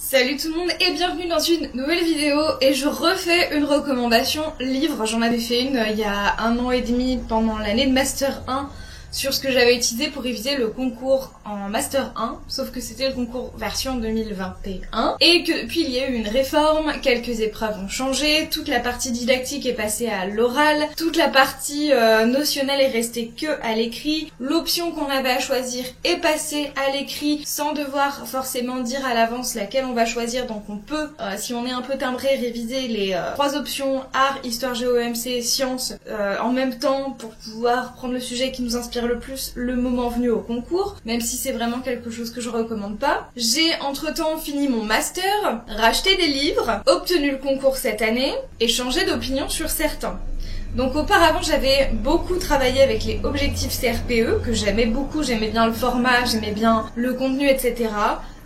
Salut tout le monde et bienvenue dans une nouvelle vidéo et je refais une recommandation livre. J'en avais fait une il y a 1 an et demi pendant l'année de Master 1 sur ce que j'avais utilisé pour réviser le concours en Master 1, sauf que c'était le concours version 2021 et que depuis il y a eu une réforme, quelques épreuves ont changé, toute la partie didactique est passée à l'oral, toute la partie notionnelle est restée que à l'écrit, l'option qu'on avait à choisir est passée à l'écrit sans devoir forcément dire à l'avance laquelle on va choisir, donc on peut, si on est un peu timbré, réviser les 3 options art, histoire, géo, EMC, sciences en même temps pour pouvoir prendre le sujet qui nous inspire le plus le moment venu au concours, même si c'est vraiment quelque chose que je recommande pas. J'ai entre-temps fini mon master, racheté des livres, obtenu le concours cette année et changé d'opinion sur certains. Donc auparavant j'avais beaucoup travaillé avec les objectifs CRPE, que j'aimais beaucoup, j'aimais bien le format, j'aimais bien le contenu, etc.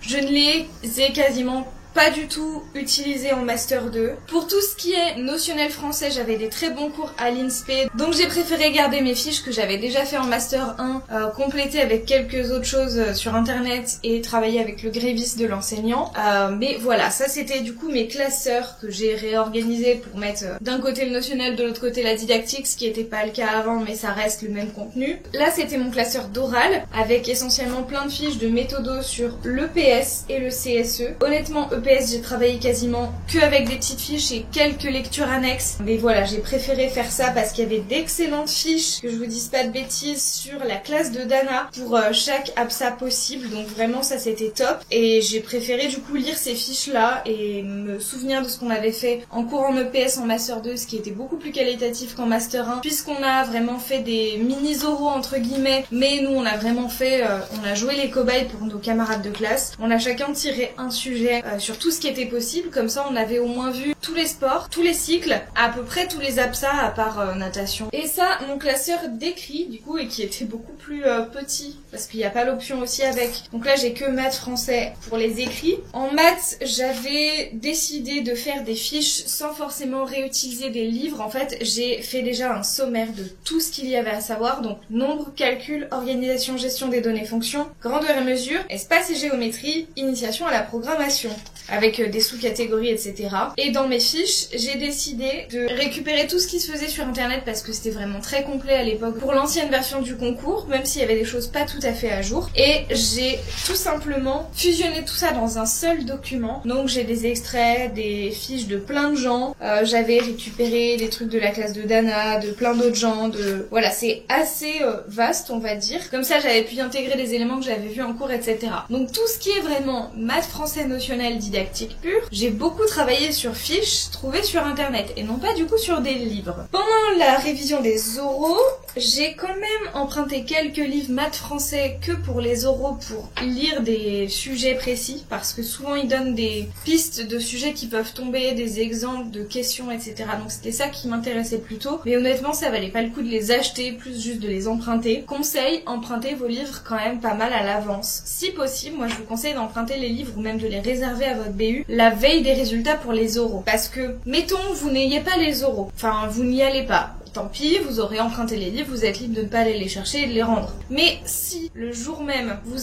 Je ne les ai quasiment pas du tout utilisé en Master 2. Pour tout ce qui est notionnel français, j'avais des très bons cours à l'INSPE, donc j'ai préféré garder mes fiches que j'avais déjà fait en Master 1, compléter avec quelques autres choses sur internet et travailler avec le gréviste de l'enseignant. Mais voilà, ça c'était du coup mes classeurs que j'ai réorganisés pour mettre d'un côté le notionnel, de l'autre côté la didactique, ce qui n'était pas le cas avant, mais ça reste le même contenu. Là c'était mon classeur d'oral, avec essentiellement plein de fiches de méthodos sur l'EPS et le CSE. Honnêtement, EPS j'ai travaillé quasiment que avec des petites fiches et quelques lectures annexes, mais voilà, j'ai préféré faire ça parce qu'il y avait d'excellentes fiches, que je vous dise pas de bêtises, sur la classe de Dana pour chaque APSA possible, donc vraiment ça c'était top, et j'ai préféré du coup lire ces fiches là et me souvenir de ce qu'on avait fait en cours en EPS en Master 2, ce qui était beaucoup plus qualitatif qu'en Master 1, puisqu'on a vraiment fait des mini-oraux entre guillemets, mais nous on a vraiment fait, on a joué les cobayes pour nos camarades de classe, on a chacun tiré un sujet sur tout ce qui était possible, comme ça on avait au moins vu tous les sports, tous les cycles, à peu près tous les APSA à part natation. Et ça, mon classeur d'écrit du coup, et qui était beaucoup plus petit, parce qu'il n'y a pas l'option aussi avec. Donc là j'ai que maths, français pour les écrits. En maths, j'avais décidé de faire des fiches sans forcément réutiliser des livres. En fait, j'ai fait déjà un sommaire de tout ce qu'il y avait à savoir, donc nombre, calcul, organisation, gestion des données, fonctions, grandeur et mesure, espace et géométrie, initiation à la programmation, avec des sous-catégories, etc. Et dans mes fiches, j'ai décidé de récupérer tout ce qui se faisait sur internet parce que c'était vraiment très complet à l'époque pour l'ancienne version du concours, même s'il y avait des choses pas tout à fait à jour. Et j'ai tout simplement fusionné tout ça dans un seul document. Donc j'ai des extraits, des fiches de plein de gens, j'avais récupéré des trucs de la classe de Dana, de plein d'autres gens, voilà, c'est assez vaste on va dire. Comme ça j'avais pu intégrer des éléments que j'avais vus en cours, etc. Donc tout ce qui est vraiment maths, français, notionnel, didactique pure, j'ai beaucoup travaillé sur fiches trouvées sur internet et non pas du coup sur des livres. Pendant la révision des oraux, j'ai quand même emprunté quelques livres maths français que pour les oraux pour lire des sujets précis, parce que souvent ils donnent des pistes de sujets qui peuvent tomber, des exemples de questions, etc. Donc c'était ça qui m'intéressait plutôt, mais honnêtement ça valait pas le coup de les acheter, plus juste de les emprunter. Conseil, empruntez vos livres quand même pas mal à l'avance. Si possible, moi je vous conseille d'emprunter les livres ou même de les réserver à votre BU la veille des résultats pour les oraux, parce que mettons vous n'ayez pas les oraux, enfin vous n'y allez pas, tant pis, vous aurez emprunté les livres, vous êtes libre de ne pas aller les chercher et de les rendre. Mais si le jour même vous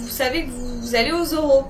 savez que vous allez aux oraux,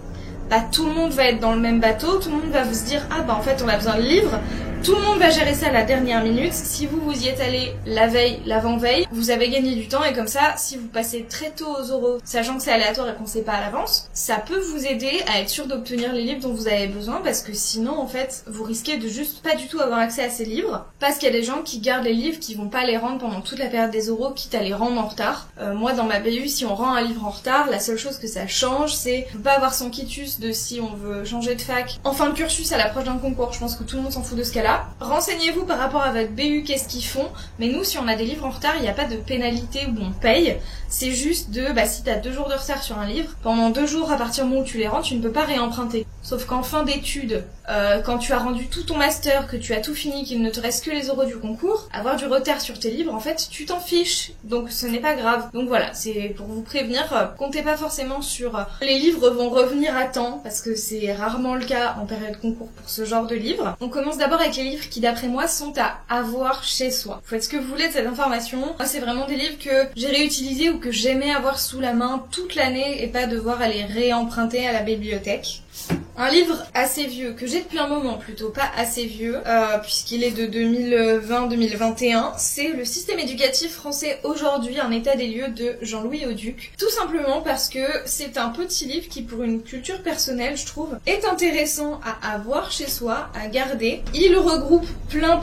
bah tout le monde va être dans le même bateau, tout le monde va vous se dire ah bah en fait on a besoin de livres. Tout le monde va gérer ça à la dernière minute. Si vous y êtes allé la veille, l'avant-veille, vous avez gagné du temps, et comme ça, si vous passez très tôt aux oraux, sachant que c'est aléatoire et qu'on sait pas à l'avance, ça peut vous aider à être sûr d'obtenir les livres dont vous avez besoin, parce que sinon, en fait, vous risquez de juste pas du tout avoir accès à ces livres, parce qu'il y a des gens qui gardent les livres, qui vont pas les rendre pendant toute la période des oraux, quitte à les rendre en retard. Moi, dans ma BU, si on rend un livre en retard, la seule chose que ça change, c'est ne pas avoir son quitus de si on veut changer de fac en fin de cursus à l'approche d'un concours. Je pense que tout le monde s'en fout de ce cas-là. Renseignez-vous par rapport à votre BU, qu'est-ce qu'ils font, mais nous si on a des livres en retard, il n'y a pas de pénalité où on paye, c'est juste si t'as 2 jours de retard sur un livre, pendant 2 jours à partir du moment où tu les rends, tu ne peux pas réemprunter. Sauf qu'en fin d'études, quand tu as rendu tout ton master, que tu as tout fini, qu'il ne te reste que les oraux du concours, avoir du retard sur tes livres, en fait, tu t'en fiches. Donc ce n'est pas grave. Donc voilà, c'est pour vous prévenir, comptez pas forcément sur les livres vont revenir à temps, parce que c'est rarement le cas en période concours pour ce genre de livres. On commence d'abord avec les livres qui, d'après moi, sont à avoir chez soi. Faites ce que vous voulez de cette information. Moi, c'est vraiment des livres que j'ai réutilisés ou que j'aimais avoir sous la main toute l'année et pas devoir aller réemprunter à la bibliothèque. Un livre assez vieux, que j'ai depuis un moment plutôt, pas assez vieux, puisqu'il est de 2020-2021, c'est Le système éducatif français aujourd'hui, un état des lieux de Jean-Louis Auduc. Tout simplement parce que c'est un petit livre qui, pour une culture personnelle, je trouve, est intéressant à avoir chez soi, à garder. Il regroupe plein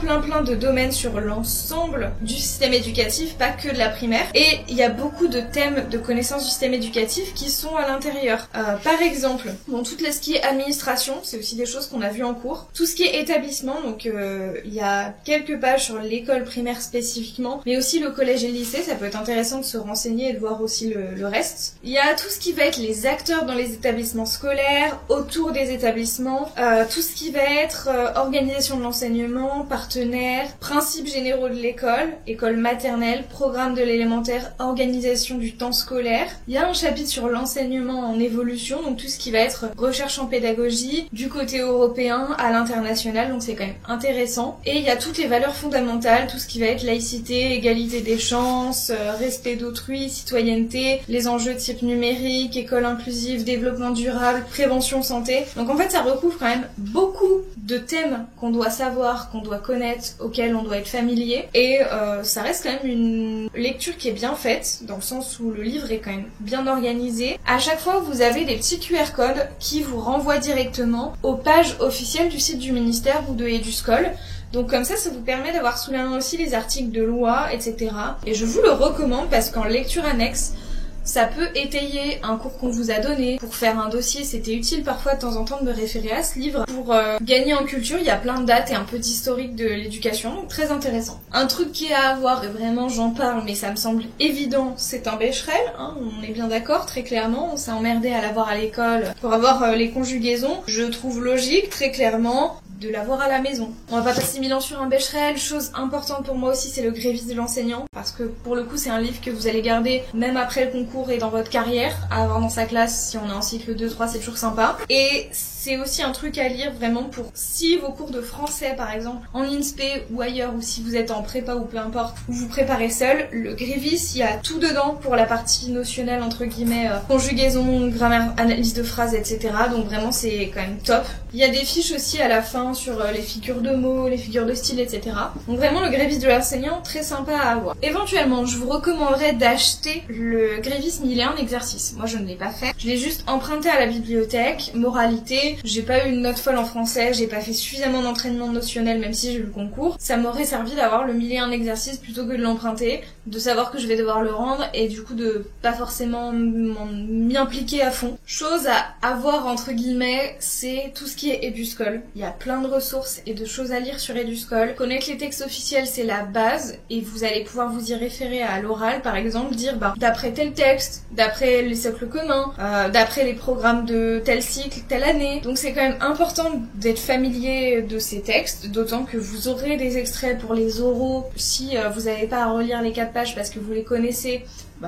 de domaines sur l'ensemble du système éducatif, pas que de la primaire, et il y a beaucoup de thèmes de connaissances du système éducatif qui sont à l'intérieur. Par exemple, bon, tout ce qui est administration, c'est aussi des choses qu'on a vues en cours. Tout ce qui est établissement, donc il y a quelques pages sur l'école primaire spécifiquement, mais aussi le collège et le lycée, ça peut être intéressant de se renseigner et de voir aussi le reste. Il y a tout ce qui va être les acteurs dans les établissements scolaires, autour des établissements, tout ce qui va être organisation de l'enseignement, partenaires, principes généraux de l'école, école maternelle, programme de l'élémentaire, organisation du temps scolaire. Il y a un chapitre sur l'enseignement en évolution, donc tout ce qui va être recherche en pédagogie, du côté européen à l'international, donc c'est quand même intéressant. Et il y a toutes les valeurs fondamentales, tout ce qui va être laïcité, égalité des chances, respect d'autrui, citoyenneté, les enjeux de type numérique, école inclusive, développement durable, prévention santé. Donc en fait ça recouvre quand même beaucoup de thèmes qu'on doit savoir, qu'on doit connaître, auxquels on doit être familier. Et ça reste quand même une lecture qui est bien faite, dans le sens où le livre est quand même bien organisé. À chaque fois vous avez des petits QR codes qui vous renvoient directement aux pages officielles du site du ministère ou de Eduscol. Donc comme ça vous permet d'avoir sous la main aussi les articles de loi, etc. Et je vous le recommande parce qu'en lecture annexe, ça peut étayer un cours qu'on vous a donné. Pour faire un dossier, c'était utile parfois de temps en temps de me référer à ce livre. Pour gagner en culture, il y a plein de dates et un peu d'historique de l'éducation, donc très intéressant. Un truc qui est à avoir, et vraiment j'en parle, mais ça me semble évident, c'est un Becherel, hein, on est bien d'accord, très clairement. On s'est emmerdé à l'avoir à l'école pour avoir les conjugaisons. Je trouve logique, très clairement, de l'avoir à la maison. On va pas passer 1000 ans sur un Becherel. Chose importante pour moi aussi, c'est le grévisme de l'enseignant, parce que pour le coup c'est un livre que vous allez garder même après le concours et dans votre carrière, à avoir dans sa classe. Si on est en cycle 2-3, c'est toujours sympa. Et c'est aussi un truc à lire vraiment pour si vos cours de français par exemple, en INSPE ou ailleurs, ou si vous êtes en prépa ou peu importe, ou vous préparez seul, le grévisme, il y a tout dedans pour la partie notionnelle entre guillemets, conjugaison, grammaire, analyse de phrases, etc. Donc vraiment c'est quand même top. Il y a des fiches aussi à la fin sur les figures de mots, les figures de style, etc. Donc vraiment le grévisme de l'enseignant, très sympa à avoir. Éventuellement, je vous recommanderais d'acheter le grévisme, il est un exercice. Moi je ne l'ai pas fait. Je l'ai juste emprunté à la bibliothèque, moralité. J'ai pas eu une note folle en français, j'ai pas fait suffisamment d'entraînement notionnel même si j'ai eu le concours. Ça m'aurait servi d'avoir le 1001 exercice plutôt que de l'emprunter, de savoir que je vais devoir le rendre et du coup de pas forcément m'y impliquer à fond. Chose à avoir entre guillemets, c'est tout ce qui est Eduscol. Il y a plein de ressources et de choses à lire sur Eduscol. Connaître les textes officiels, c'est la base et vous allez pouvoir vous y référer à l'oral par exemple, dire d'après tel texte, d'après les socles communs, d'après les programmes de tel cycle, telle année. Donc c'est quand même important d'être familier de ces textes, d'autant que vous aurez des extraits pour les oraux si vous n'avez pas à relire les 4 pages parce que vous les connaissez.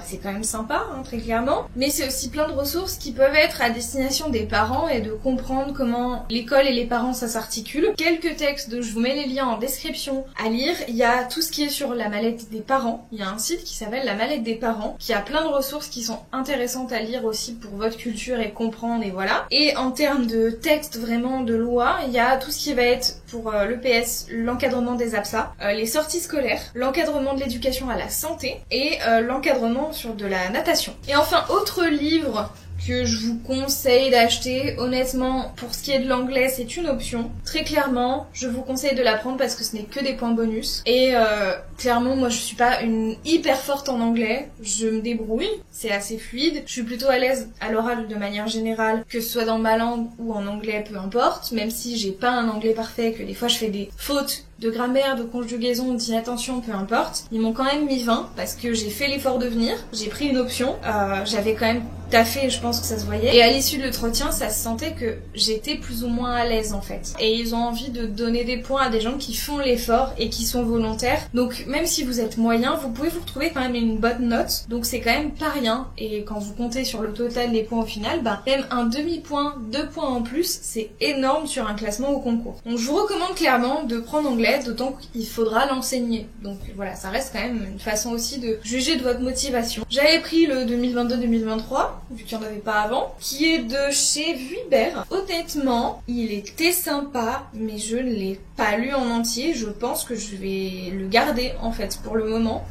C'est quand même sympa, hein, très clairement. Mais c'est aussi plein de ressources qui peuvent être à destination des parents et de comprendre comment l'école et les parents ça s'articule. Quelques textes, je vous mets les liens en description à lire. Il y a tout ce qui est sur la mallette des parents. Il y a un site qui s'appelle la mallette des parents, qui a plein de ressources qui sont intéressantes à lire aussi pour votre culture et comprendre et voilà. Et en termes de textes vraiment de loi, il y a tout ce qui va être pour l'EPS, l'encadrement des APSA, les sorties scolaires, l'encadrement de l'éducation à la santé et l'encadrement sur de la natation. Et enfin, autre livre que je vous conseille d'acheter, honnêtement, pour ce qui est de l'anglais, c'est une option. Très clairement, je vous conseille de la prendre parce que ce n'est que des points bonus. Et clairement, moi je suis pas une hyper forte en anglais, je me débrouille, c'est assez fluide. Je suis plutôt à l'aise à l'oral de manière générale, que ce soit dans ma langue ou en anglais, peu importe, même si j'ai pas un anglais parfait, que des fois je fais des fautes de grammaire, de conjugaison, d'inattention, peu importe. Ils m'ont quand même mis 20 parce que j'ai fait l'effort de venir, j'ai pris une option, j'avais quand même taffé, je pense que ça se voyait. Et à l'issue de l'entretien, ça se sentait que j'étais plus ou moins à l'aise en fait. Et ils ont envie de donner des points à des gens qui font l'effort et qui sont volontaires. Donc même si vous êtes moyen, vous pouvez vous retrouver quand même une bonne note. Donc c'est quand même pas rien. Et quand vous comptez sur le total des points au final, même un demi-point, 2 points en plus, c'est énorme sur un classement au concours. Donc je vous recommande clairement de prendre anglais l'anglais, d'autant qu'il faudra l'enseigner. Donc voilà, ça reste quand même une façon aussi de juger de votre motivation. J'avais pris le 2022-2023, vu qu'il n'y en avait pas avant, qui est de chez Vuibert. Honnêtement, il était sympa, mais je ne l'ai pas lu en entier. Je pense que je vais le garder en fait pour le moment.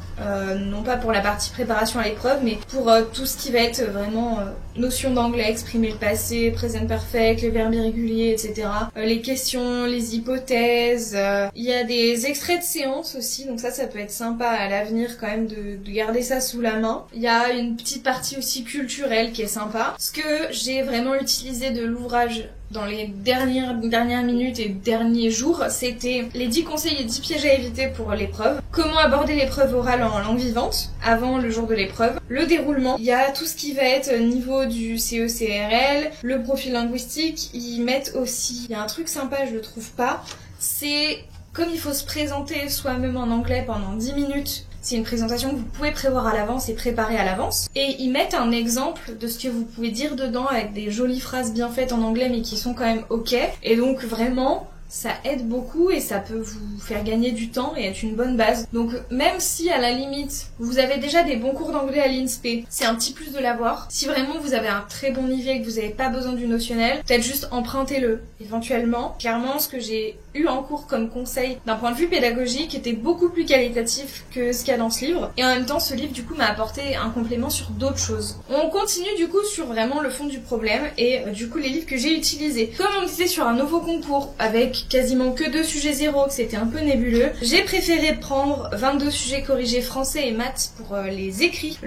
Non pas pour la partie préparation à l'épreuve, mais pour tout ce qui va être vraiment notion d'anglais, exprimer le passé, present perfect, les verbes irréguliers, etc. Les questions, les hypothèses. Il y a des extraits de séances aussi, donc ça peut être sympa à l'avenir quand même de garder ça sous la main. Il y a une petite partie aussi culturelle qui est sympa. Ce que j'ai vraiment utilisé de l'ouvrage dans les dernières minutes et derniers jours, c'était les 10 conseils et 10 pièges à éviter pour l'épreuve, comment aborder l'épreuve orale en langue vivante avant le jour de l'épreuve, le déroulement, il y a tout ce qui va être niveau du CE-CRL, le profil linguistique, ils mettent aussi, il y a un truc sympa, je le trouve pas, c'est comme il faut se présenter soi-même en anglais pendant 10 minutes. C'est une présentation que vous pouvez prévoir à l'avance et préparer à l'avance. Et ils mettent un exemple de ce que vous pouvez dire dedans avec des jolies phrases bien faites en anglais mais qui sont quand même ok. Et donc vraiment, ça aide beaucoup et ça peut vous faire gagner du temps et être une bonne base. Donc même si à la limite vous avez déjà des bons cours d'anglais à l'INSPE, c'est un petit plus de l'avoir. Si vraiment vous avez un très bon niveau et que vous n'avez pas besoin du notionnel, peut-être juste empruntez-le éventuellement. Clairement, ce que j'ai eu en cours comme conseil d'un point de vue pédagogique était beaucoup plus qualitatif que ce qu'il y a dans ce livre. Et en même temps, ce livre du coup m'a apporté un complément sur d'autres choses. On continue du coup sur vraiment le fond du problème et du coup les livres que j'ai utilisés. Comme on était sur un nouveau concours avec quasiment que 2 sujets zéro, que c'était un peu nébuleux, j'ai préféré prendre 22 sujets corrigés français et maths pour les écrits.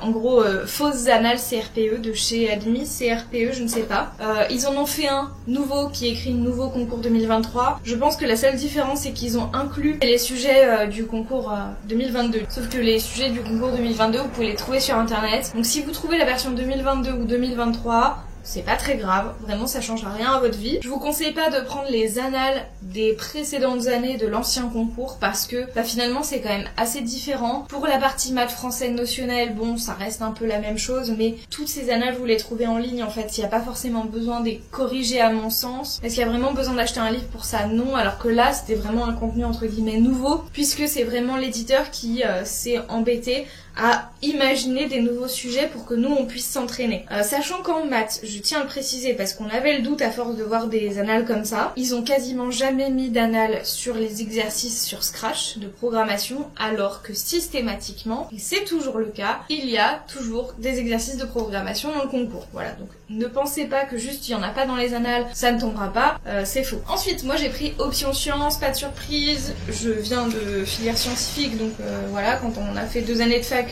En gros, fausses annales CRPE de chez Admis, CRPE, je ne sais pas. Ils en ont fait un nouveau qui écrit le nouveau concours 2023. Je pense que la seule différence c'est qu'ils ont inclus les sujets du concours 2022. Sauf que les sujets du concours 2022, vous pouvez les trouver sur internet. Donc si vous trouvez la version 2022 ou 2023, c'est pas très grave, vraiment ça changera rien à votre vie. Je vous conseille pas de prendre les annales des précédentes années de l'ancien concours parce que finalement c'est quand même assez différent. Pour la partie maths français notionnel, bon ça reste un peu la même chose, mais toutes ces annales vous les trouvez en ligne en fait, il n'y a pas forcément besoin de les corriger à mon sens. Est-ce qu'il y a vraiment besoin d'acheter un livre pour ça? Non, alors que là c'était vraiment un contenu entre guillemets nouveau puisque c'est vraiment l'éditeur qui s'est embêté à imaginer des nouveaux sujets pour que nous on puisse s'entraîner. Sachant qu'en maths, je tiens à le préciser parce qu'on avait le doute à force de voir des annales comme ça, ils ont quasiment jamais mis d'annales sur les exercices sur Scratch de programmation alors que systématiquement, et c'est toujours le cas, il y a toujours des exercices de programmation dans le concours. Voilà, donc ne pensez pas que juste il y en a pas dans les annales, ça ne tombera pas, c'est faux. Ensuite, moi j'ai pris option sciences, pas de surprise, je viens de filière scientifique donc voilà, quand on a fait 2 années de fac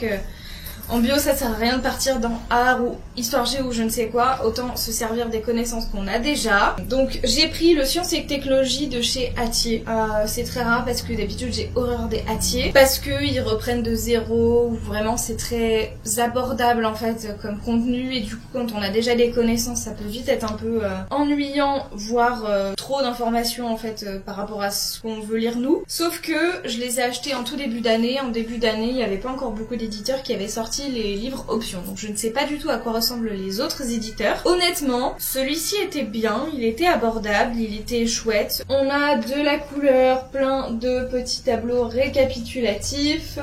en bio ça sert à rien de partir dans art ou histoire géo ou je ne sais quoi, autant se servir des connaissances qu'on a déjà. Donc j'ai pris le sciences et technologies de chez Hatier. C'est très rare parce que d'habitude j'ai horreur des Hatier parce qu'ils reprennent de zéro ou vraiment c'est très abordable en fait comme contenu et du coup quand on a déjà des connaissances ça peut vite être un peu ennuyant voire trop d'informations en fait par rapport à ce qu'on veut lire nous. Sauf que je les ai achetés en tout début d'année. En début d'année il n'y avait pas encore beaucoup d'éditeurs qui avaient sorti les livres options. Donc je ne sais pas du tout à quoi ressemblent les autres éditeurs. Honnêtement, celui-ci était bien, il était abordable, il était chouette. On a de la couleur, plein de petits tableaux récapitulatifs.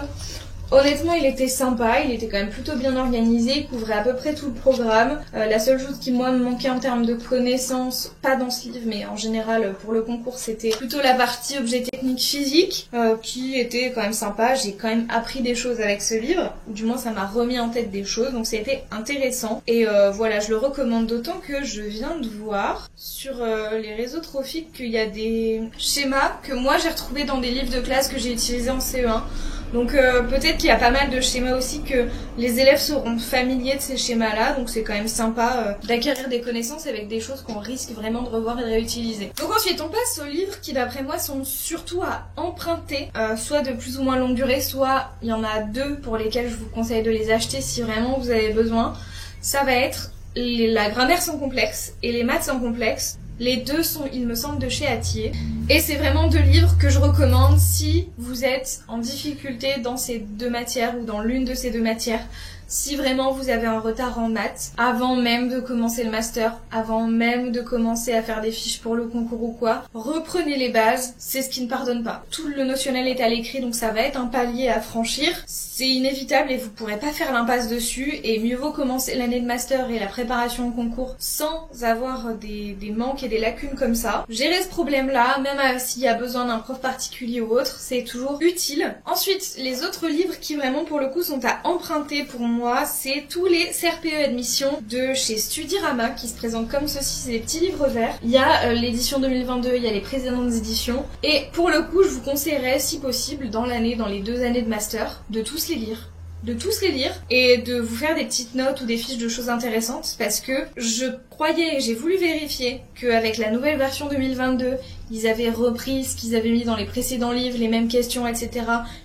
Honnêtement, il était sympa, il était quand même plutôt bien organisé, il couvrait à peu près tout le programme. La seule chose qui moi me manquait en termes de connaissances, pas dans ce livre mais en général pour le concours, c'était plutôt la partie objet technique physique qui était quand même sympa. J'ai quand même appris des choses avec ce livre, ou du moins ça m'a remis en tête des choses, donc c'était intéressant. Et voilà, je le recommande d'autant que je viens de voir sur les réseaux trophiques qu'il y a des schémas que moi j'ai retrouvés dans des livres de classe que j'ai utilisés en CE1. Donc peut-être qu'il y a pas mal de schémas aussi que les élèves seront familiers de ces schémas-là, donc c'est quand même sympa d'acquérir des connaissances avec des choses qu'on risque vraiment de revoir et de réutiliser. Donc ensuite on passe aux livres qui d'après moi sont surtout à emprunter, soit de plus ou moins longue durée, soit il y en a 2 pour lesquels je vous conseille de les acheter si vraiment vous avez besoin. Ça va être la grammaire sans complexe et les maths sans complexe. Les 2 sont, il me semble, de chez Hatier. Et c'est vraiment 2 livres que je recommande si vous êtes en difficulté dans ces 2 matières ou dans l'une de ces 2 matières. Si vraiment vous avez un retard en maths, avant même de commencer le master, avant même de commencer à faire des fiches pour le concours ou quoi, reprenez les bases, c'est ce qui ne pardonne pas. Tout le notionnel est à l'écrit, donc ça va être un palier à franchir. C'est inévitable et vous pourrez pas faire l'impasse dessus, et mieux vaut commencer l'année de master et la préparation au concours sans avoir des manques et des lacunes comme ça. Gérer ce problème-là, même s'il y a besoin d'un prof particulier ou autre, c'est toujours utile. Ensuite, les autres livres qui vraiment pour le coup sont à emprunter pour moi, c'est tous les CRPE admission de chez Studirama qui se présentent comme ceci, c'est des petits livres verts. Il y a l'édition 2022, il y a les précédentes éditions, et pour le coup je vous conseillerais si possible dans l'année, dans les 2 années de master, de tous les lire. Et de vous faire des petites notes ou des fiches de choses intéressantes, parce que je croyais et j'ai voulu vérifier qu'avec la nouvelle version 2022, ils avaient repris ce qu'ils avaient mis dans les précédents livres, les mêmes questions, etc.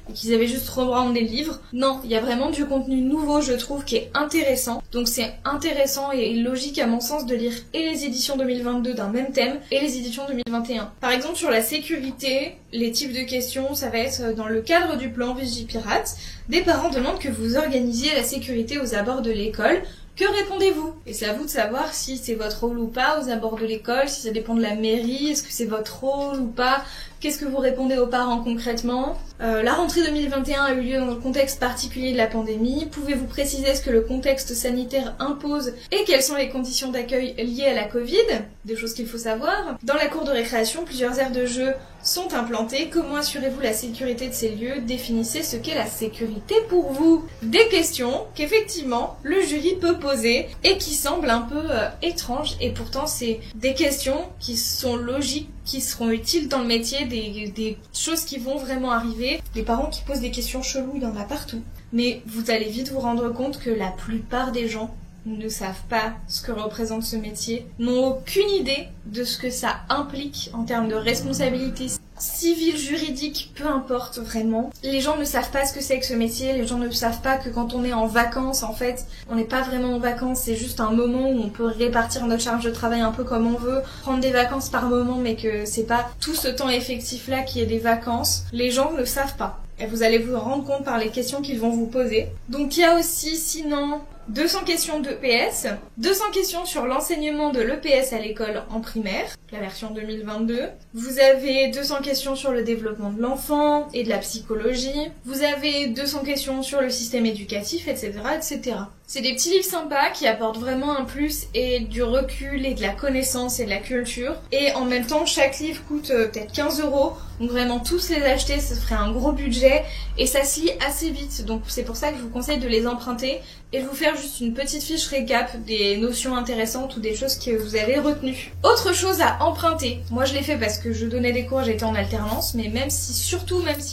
et qu'ils avaient juste rebrandé le livre. Non, il y a vraiment du contenu nouveau, je trouve, qui est intéressant. Donc c'est intéressant et logique à mon sens de lire et les éditions 2022 d'un même thème et les éditions 2021. Par exemple, sur la sécurité, les types de questions, ça va être dans le cadre du plan Vigipirate. Des parents demandent que vous organisiez la sécurité aux abords de l'école. Que répondez-vous? Et c'est à vous de savoir si c'est votre rôle ou pas aux abords de l'école, si ça dépend de la mairie, est-ce que c'est votre rôle ou pas? Qu'est-ce que vous répondez aux parents concrètement? La rentrée 2021 a eu lieu dans le contexte particulier de la pandémie. Pouvez-vous préciser ce que le contexte sanitaire impose et quelles sont les conditions d'accueil liées à la Covid? Des choses qu'il faut savoir. Dans la cour de récréation, plusieurs aires de jeu sont implantées. Comment assurez-vous la sécurité de ces lieux? Définissez ce qu'est la sécurité pour vous. Des questions qu'effectivement le jury peut poser et qui semblent un peu étranges, et pourtant c'est des questions qui sont logiques, qui seront utiles dans le métier, des choses qui vont vraiment arriver. Les parents qui posent des questions cheloues, il y en a partout. Mais vous allez vite vous rendre compte que la plupart des gens ne savent pas ce que représente ce métier, n'ont aucune idée de ce que ça implique en termes de responsabilité civile, juridique, peu importe vraiment. Les gens ne savent pas ce que c'est que ce métier, les gens ne savent pas que quand on est en vacances, en fait, on n'est pas vraiment en vacances, c'est juste un moment où on peut répartir notre charge de travail un peu comme on veut, prendre des vacances par moment, mais que c'est pas tout ce temps effectif-là qui est des vacances. Les gens ne savent pas. Et vous allez vous rendre compte par les questions qu'ils vont vous poser. Donc il y a aussi, sinon, 200 questions d'EPS, 200 questions sur l'enseignement de l'EPS à l'école en primaire, la version 2022. Vous avez 200 questions sur le développement de l'enfant et de la psychologie. Vous avez 200 questions sur le système éducatif, etc., etc. C'est des petits livres sympas qui apportent vraiment un plus et du recul et de la connaissance et de la culture. Et en même temps, chaque livre coûte peut-être 15 €. Donc vraiment tous les acheter, ça ferait un gros budget et ça se lit assez vite. Donc c'est pour ça que je vous conseille de les emprunter et de vous faire juste une petite fiche récap des notions intéressantes ou des choses que vous avez retenues. Autre chose à emprunter. Moi je l'ai fait parce que je donnais des cours, j'étais en alternance, mais même si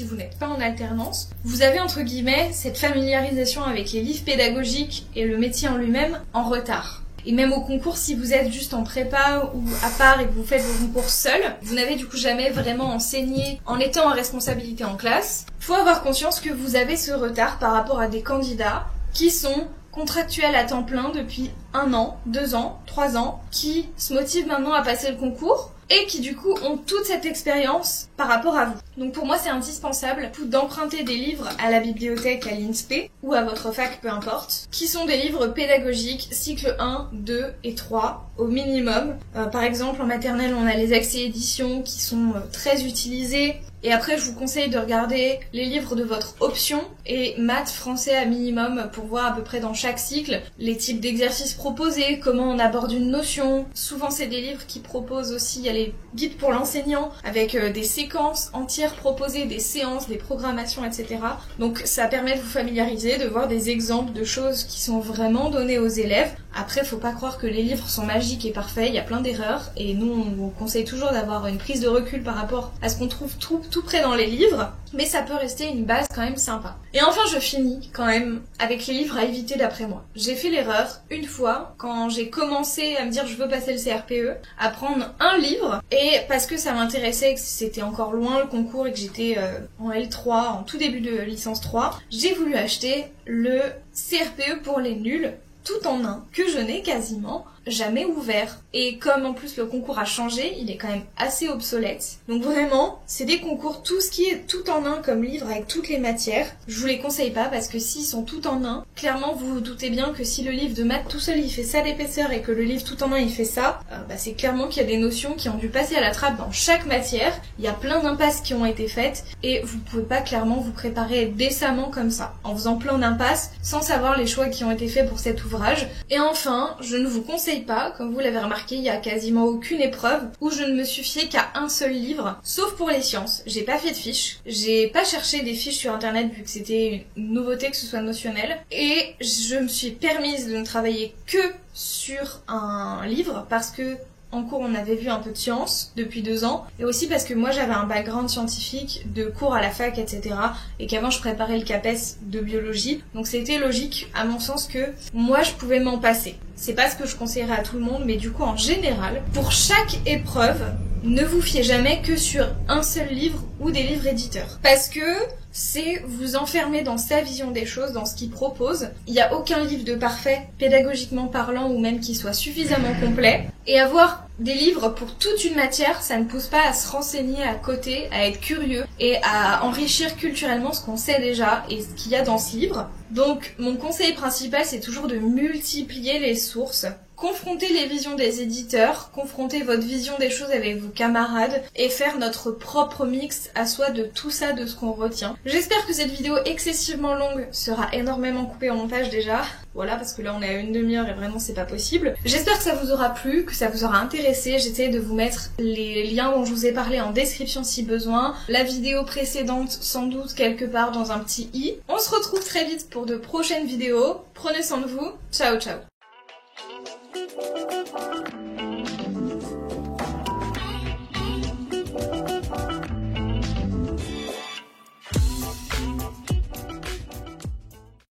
vous n'êtes pas en alternance, vous avez entre guillemets cette familiarisation avec les livres pédagogiques et le métier en lui-même en retard. Et même au concours, si vous êtes juste en prépa ou à part et que vous faites vos concours seul, vous n'avez du coup jamais vraiment enseigné en étant en responsabilité en classe. Faut avoir conscience que vous avez ce retard par rapport à des candidats qui sont contractuels à temps plein depuis 1 an, 2 ans, 3 ans, qui se motivent maintenant à passer le concours et qui du coup ont toute cette expérience par rapport à vous. Donc pour moi c'est indispensable d'emprunter des livres à la bibliothèque, à l'INSPE ou à votre fac, peu importe, qui sont des livres pédagogiques, cycle 1, 2 et 3 au minimum. Par exemple en maternelle on a les accès éditions qui sont très utilisés. Et après, je vous conseille de regarder les livres de votre option et maths, français à minimum pour voir à peu près dans chaque cycle les types d'exercices proposés, comment on aborde une notion. Souvent, c'est des livres qui proposent aussi, il y a les guides pour l'enseignant avec des séquences entières proposées, des séances, des programmations, etc. Donc, ça permet de vous familiariser, de voir des exemples de choses qui sont vraiment données aux élèves. Après, faut pas croire que les livres sont magiques et parfaits, il y a plein d'erreurs et nous, on vous conseille toujours d'avoir une prise de recul par rapport à ce qu'on trouve tout près dans les livres, mais ça peut rester une base quand même sympa. Et enfin, je finis quand même avec les livres à éviter d'après moi. J'ai fait l'erreur une fois quand j'ai commencé à me dire je veux passer le CRPE, à prendre un livre et parce que ça m'intéressait, que c'était encore loin le concours et que j'étais en L3, en tout début de licence 3, j'ai voulu acheter le CRPE pour les nuls tout en un, que je n'ai quasiment jamais ouvert. Et comme en plus le concours a changé, il est quand même assez obsolète. Donc vraiment, c'est des concours, tout ce qui est tout en un comme livre avec toutes les matières, je vous les conseille pas parce que s'ils sont tout en un, clairement vous vous doutez bien que si le livre de maths tout seul il fait ça d'épaisseur et que le livre tout en un il fait ça, c'est clairement qu'il y a des notions qui ont dû passer à la trappe dans chaque matière, il y a plein d'impasses qui ont été faites et vous pouvez pas clairement vous préparer décemment comme ça, en faisant plein d'impasses sans savoir les choix qui ont été faits pour cet ouvrage. Et enfin, je ne vous conseille pas, comme vous l'avez remarqué, il y a quasiment aucune épreuve où je ne me suis fiée qu'à un seul livre, sauf pour les sciences. J'ai pas fait de fiches, j'ai pas cherché des fiches sur internet vu que c'était une nouveauté que ce soit notionnel, et je me suis permise de ne travailler que sur un livre parce que en cours, on avait vu un peu de sciences depuis 2 ans, et aussi parce que moi j'avais un background scientifique de cours à la fac, etc. et qu'avant je préparais le CAPES de biologie, donc c'était logique à mon sens que moi je pouvais m'en passer. C'est pas ce que je conseillerais à tout le monde, mais du coup en général, pour chaque épreuve, ne vous fiez jamais que sur un seul livre ou des livres éditeurs. Parce que c'est vous enfermer dans sa vision des choses, dans ce qu'il propose. Il n'y a aucun livre de parfait, pédagogiquement parlant, ou même qui soit suffisamment complet. Et avoir des livres pour toute une matière, ça ne pousse pas à se renseigner à côté, à être curieux et à enrichir culturellement ce qu'on sait déjà et ce qu'il y a dans ce livre. Donc mon conseil principal, c'est toujours de multiplier les sources. Confronter les visions des éditeurs, confronter votre vision des choses avec vos camarades et faire notre propre mix à soi de tout ça, de ce qu'on retient. J'espère que cette vidéo excessivement longue sera énormément coupée au montage déjà. Voilà, parce que là on est à une demi-heure et vraiment c'est pas possible. J'espère que ça vous aura plu, que ça vous aura intéressé. J'essaie de vous mettre les liens dont je vous ai parlé en description si besoin. La vidéo précédente sans doute quelque part dans un petit i. On se retrouve très vite pour de prochaines vidéos. Prenez soin de vous. Ciao ciao.